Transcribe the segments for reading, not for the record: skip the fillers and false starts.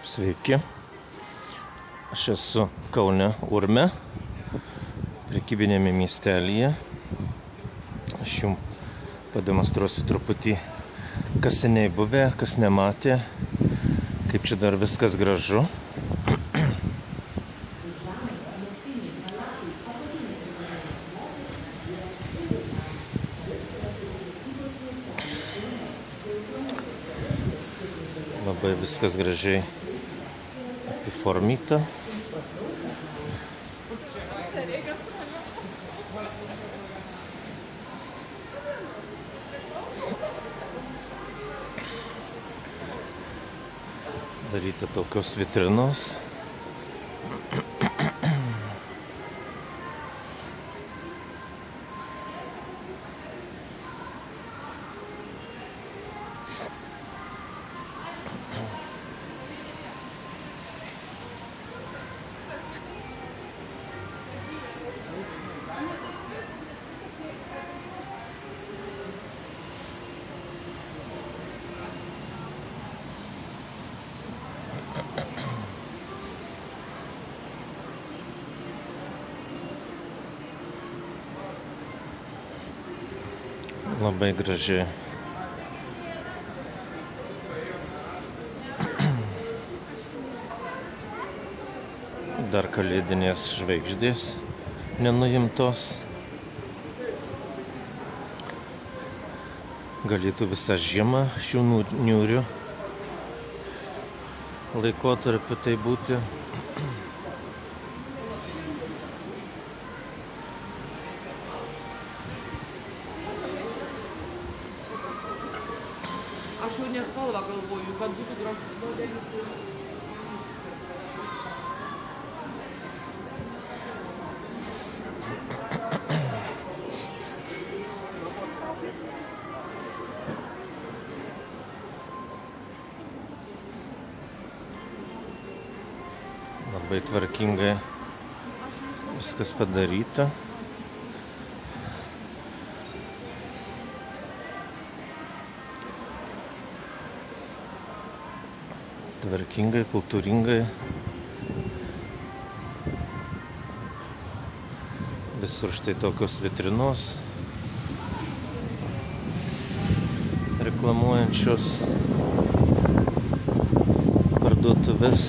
Sveiki, aš esu Kaune Urme, prekybinėme miestelyje. Aš jums pademonstruosiu truputį, kas seniai buvę, kas nematė, kaip čia dar viskas gražu. Labai viskas gražiai apiformyta. Daryta tokios vitrinos. Labai graži. Dar kalėdinės žvaigždės nenuimtos. Galėtų visą žiemą šių niūrių laikotarpiu tai būti. Aš jau ne spalvą galvoju, kad būtų gražus modelis. Labai tvarkingai viskas padaryta. Tvarkingai, kultūringai. Visur štai tokios vitrinos reklamuojančios parduotuvės.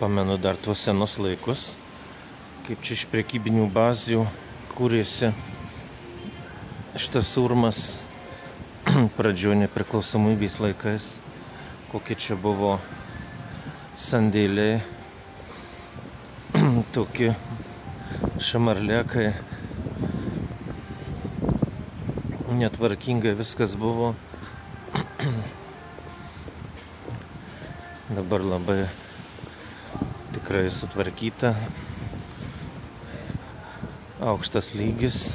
Pamenu dar tuos senus laikus, kaip čia iš prekybinių bazių kūrėsi šitas Urmas pradžioje nepriklausomybės laikais, kokie čia buvo sandėliai, tokie šamarliakai, netvarkingai viskas buvo. Dabar labai tikrai sutvarkyta, aukštas lygis.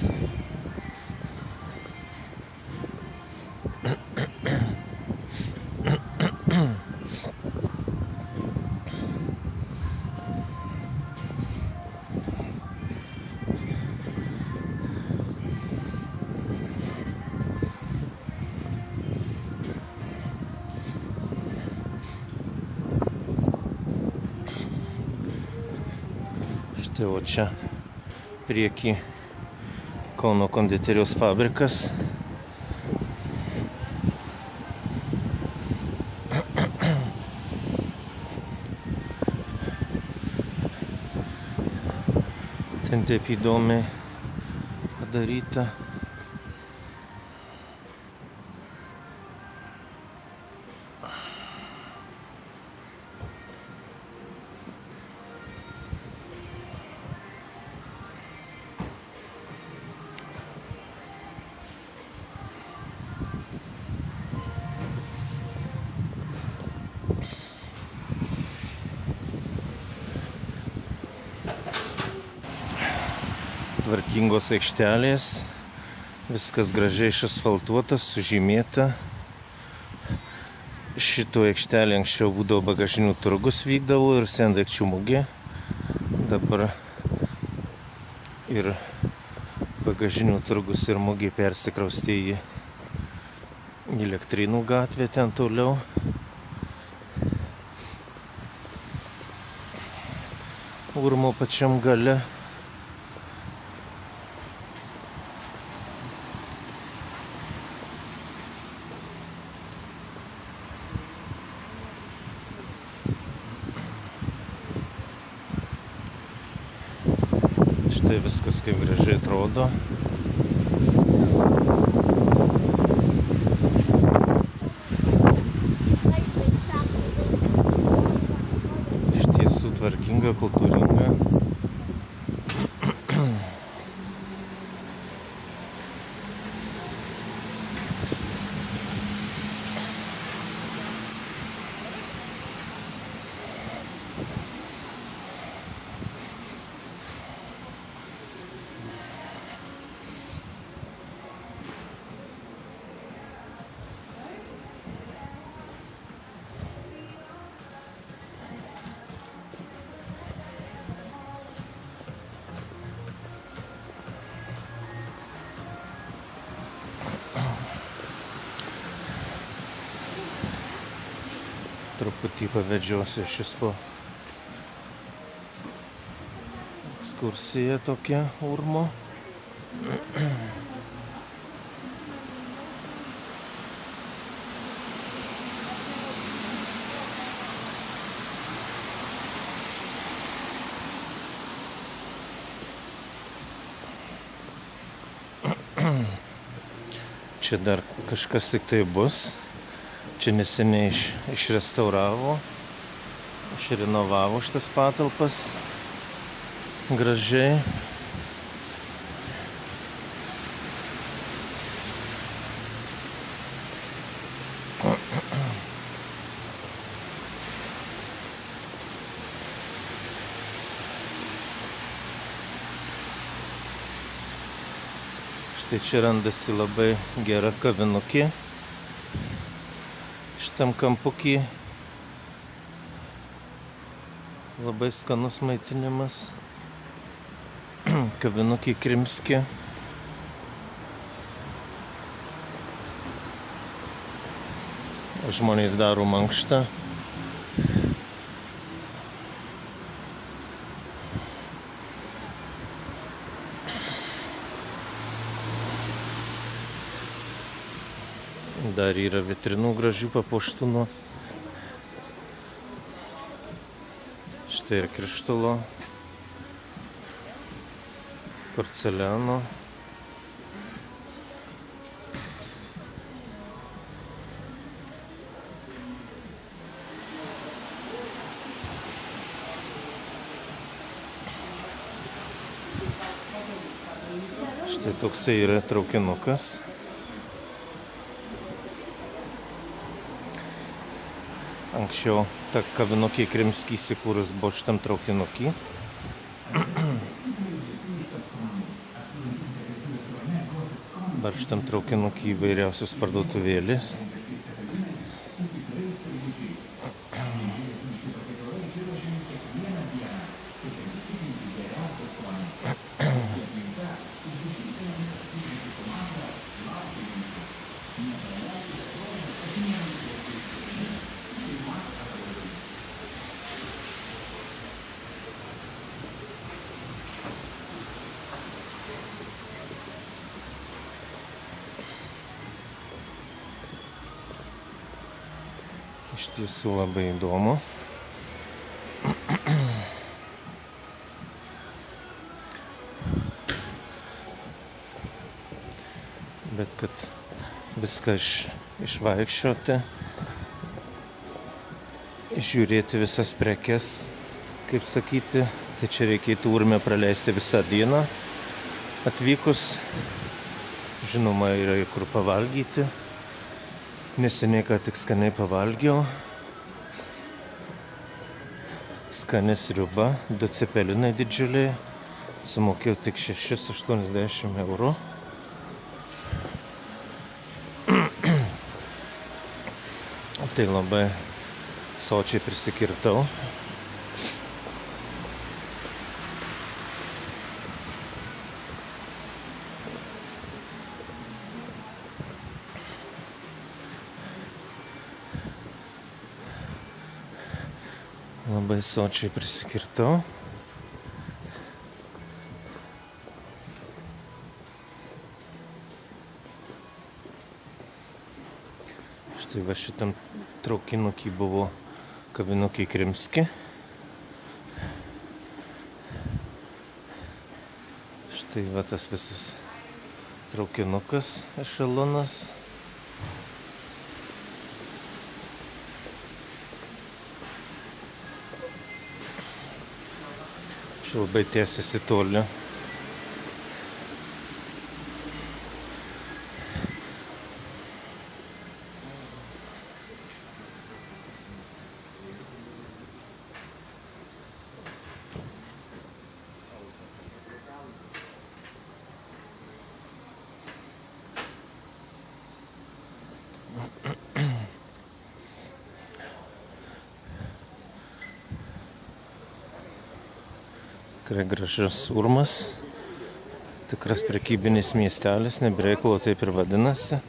Štai o čia prieky Kauno konditerijos fabrikas. Ten taip įdomiai padaryta. tvarkingos aikštelės, viskas gražiai išasfaltuota, sužymėta. Šito aikštelė anksčiau būdavo bagažinių turgus vykdavo ir sendaikčių mugė. Dabar ir bagažinių turgus ir mugė persikraustė į Elektrinų gatvę ten toliau. Urmo pačiam gale. Štai viskas kaip gražiai atrodo. Iš tiesų tvarkinga, kultūringa. Truputį pavedžiosiu šis po ekskursija tokia Urmo. Čia dar kažkas tik tai bus. Čia neseniai išrestauravo, išrenovavo šitas patalpas gražiai. Štai čia randasi labai gera kavinukė. Šitam kampukį labai skanus maitinimas. Kavinukė Krimskė. Žmonės daro mankštą. Dar yra vitrinų gražių papuoštų nuo. Štai ir krištolo, porceliano. Štai toksai yra traukinukas. Anksčiau ta kavinukė Krimskė įsikūrus buvo šitam traukinukį. Dabar šitam traukinukį įvairiausios parduotuvėlės. Iš tiesų labai įdomu. Bet kad viską išvaikščioti, žiūrėti visas prekes, kaip sakyti, tai čia reikėtų Urme praleisti visą dieną atvykus. Žinoma, yra kur pavalgyti. Neseniai ką tik skaniai pavalgiau. Skani sriuba, 2 cepelinai didžiuliai, Sumokėjau tik 6,80 eurų. Tai labai sočiai prisikirtau. Labai sočiai prisikirtau. Štai va šitam traukinukį buvo kavinukai Krimski. Štai va tas visas traukinukas ešelonas. Čia labai tęsiasi toli. Tikrai gražus Urmas, tikras prekybinis miestelis, nebereikalo taip ir vadinasi.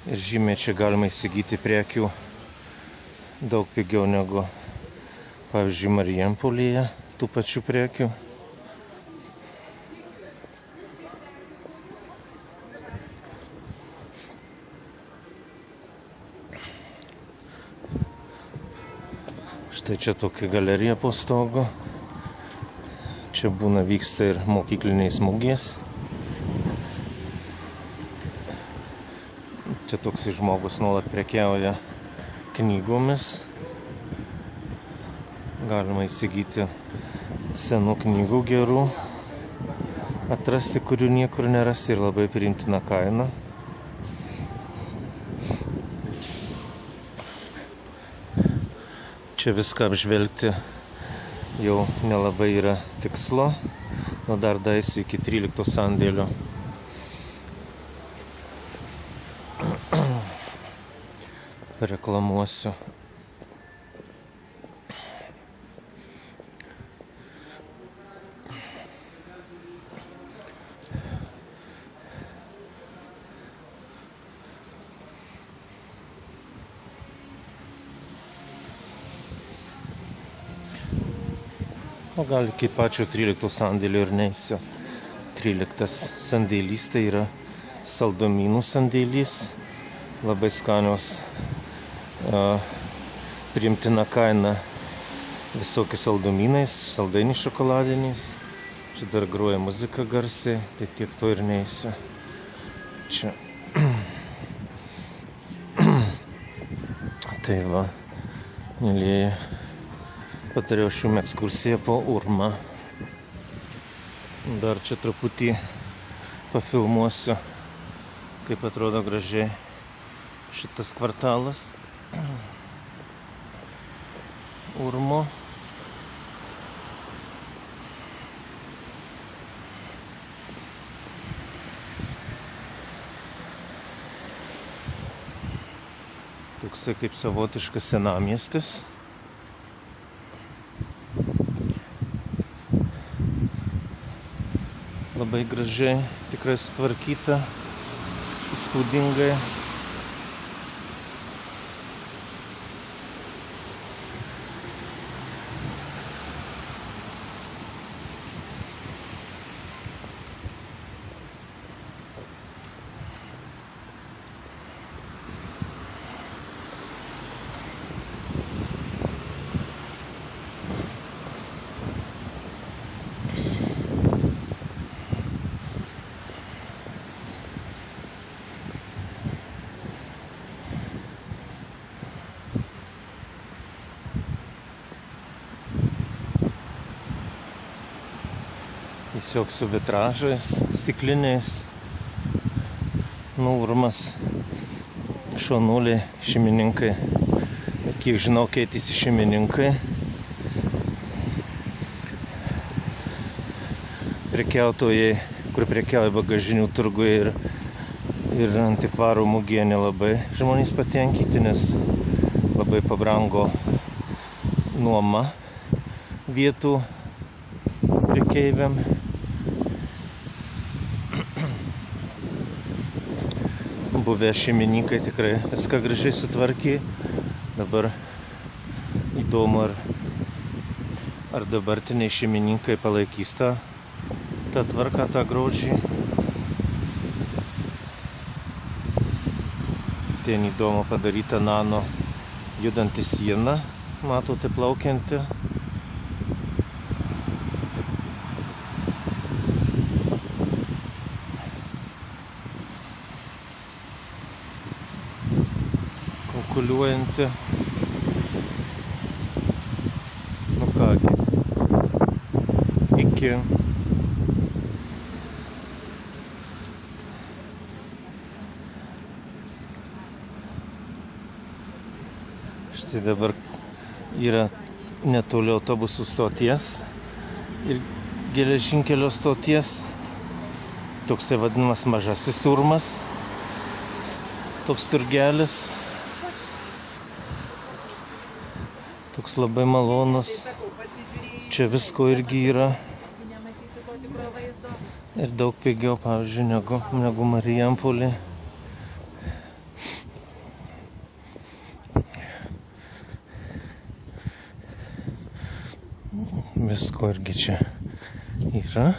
Ir žymiai čia galima įsigyti prekių daug pigiau negu, pavyzdžiui, Marijampolėje tų pačių prekių. Štai čia tokia galerija po stogu. Čia vyksta ir mokykliniais mugės. Čia toks žmogus nuolat prekiauja knygomis. Galima įsigyti senų knygų gerų, atrasti, kurių niekur nerasi ir labai priimtina kaina. Čia viską apžvelgti jau nelabai yra tikslo, dar daeisiu iki 13 sandėlio. Reklamuosiu. O gal iki pačio 13 sandėlio ir neisiu. 13 sandėlys tai yra saldumynų sandėlys. Labai skanios, priimtina kaina visokiais saldumynais, saldainiais šokoladiniais. Čia dar groja muzika garsiai, tai tiek to ir neisiu. Čia. Tai va, mėlyje. Patariau šium ekskursiją po Urmą. Dar čia truputį pafilmuosiu, kaip atrodo gražiai šitas kvartalas Urmo. Toksai kaip savotiškas senamiestis. Labai gražiai, tikrai sutvarkyta, įspūdingai. Tiesiog su vitražais, stikliniais. Urmas, šonuliai, šeimininkai. Kiek žinau, keitėsi šeimininkai. prekiautojai, kur prekiauja bagažinių turguje ir antikvarų mugėje nelabai žmonės patenkinti, nes labai pabrango nuoma vietų prekeiviam. Buvę šeimininkai tikrai viską gražiai sutvarkė. Dabar įdomu, ar dabartiniai šeimininkai palaikys tą tvarką, tą grožį. Ten įdomu padaryta nano judanti siena, matote, plaukianti. Konkuliuojanti. Nu kągi. Iki. Štai dabar yra netoli autobusų stoties ir geležinkelio stoties. Toksai vadinamas Mažasis Urmas. Toks turgelis. Toks labai malonus. Čia visko irgi yra. Ir daug pigiau, pavyzdžiui, negu Marijampolė. Visko irgi čia yra.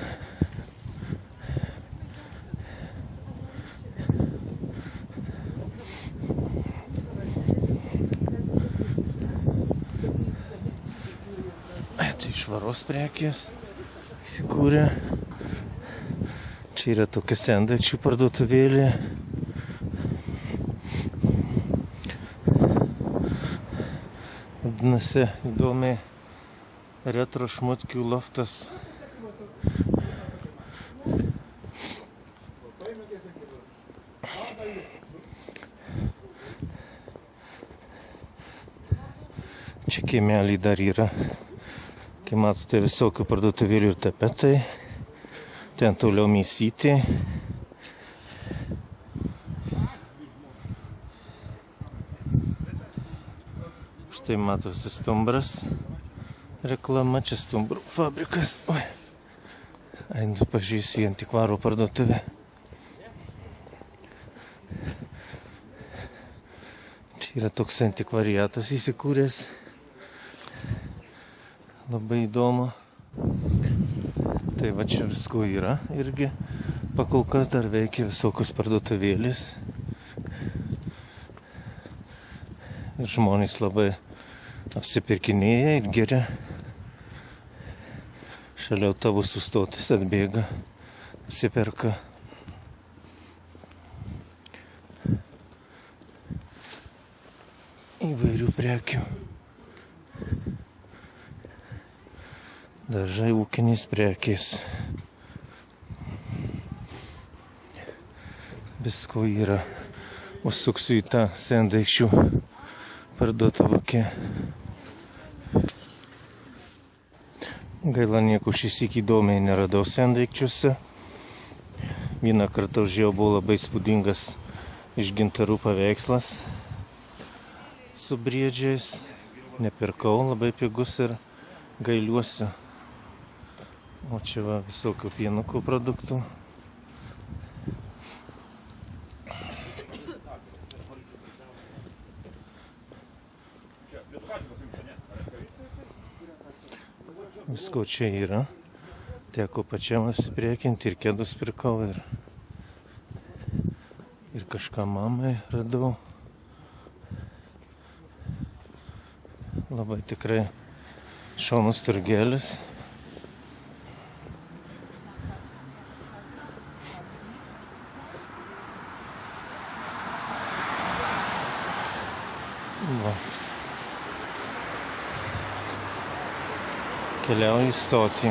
Tai švaros prekės įsikūrė. Čia yra tokia sendaikčių parduotuvėlė. Vadinasi, įdomiai retro šmutkių loftas. Čia kiemelį dar yra. Kai matote, visokių parduotuvėlių ir tapetai. Ten toliau mėsytė. Štai matosi stumbras. Reklama, čia stumbrų fabrikas. Oi. Einu pažiūrėsiu į antikvarų parduotuvę. Čia yra toks antikvariatas įsikūręs. Labai įdomu. Tai va čia visko yra irgi. Pakol kas dar veikia visokios parduotuvėlės. Ir žmonės labai apsipirkinėja ir geria. Šalia autobusų stotis atbėga, apsiperka. Įvairių prekių. Dažai ūkinės prekės. Visko yra. Užsuksiu į tą sendaikčių parduotuvę. Gaila, nieko šįsyk įdomiai neradau sendaikčiuose. Vieną kartą užėjau, buvo labai įspūdingas iš gintarų paveikslas su briedžiais. Nepirkau, labai pigus ir gailiuosi. O čia va visokių pienukų produktų. Visko čia yra. Teko pačiam apsiprekinti ir kėdus pirkau ir kažką mamai radau. Labai tikrai šaunus turgelis. Va. Keliauju į stotį.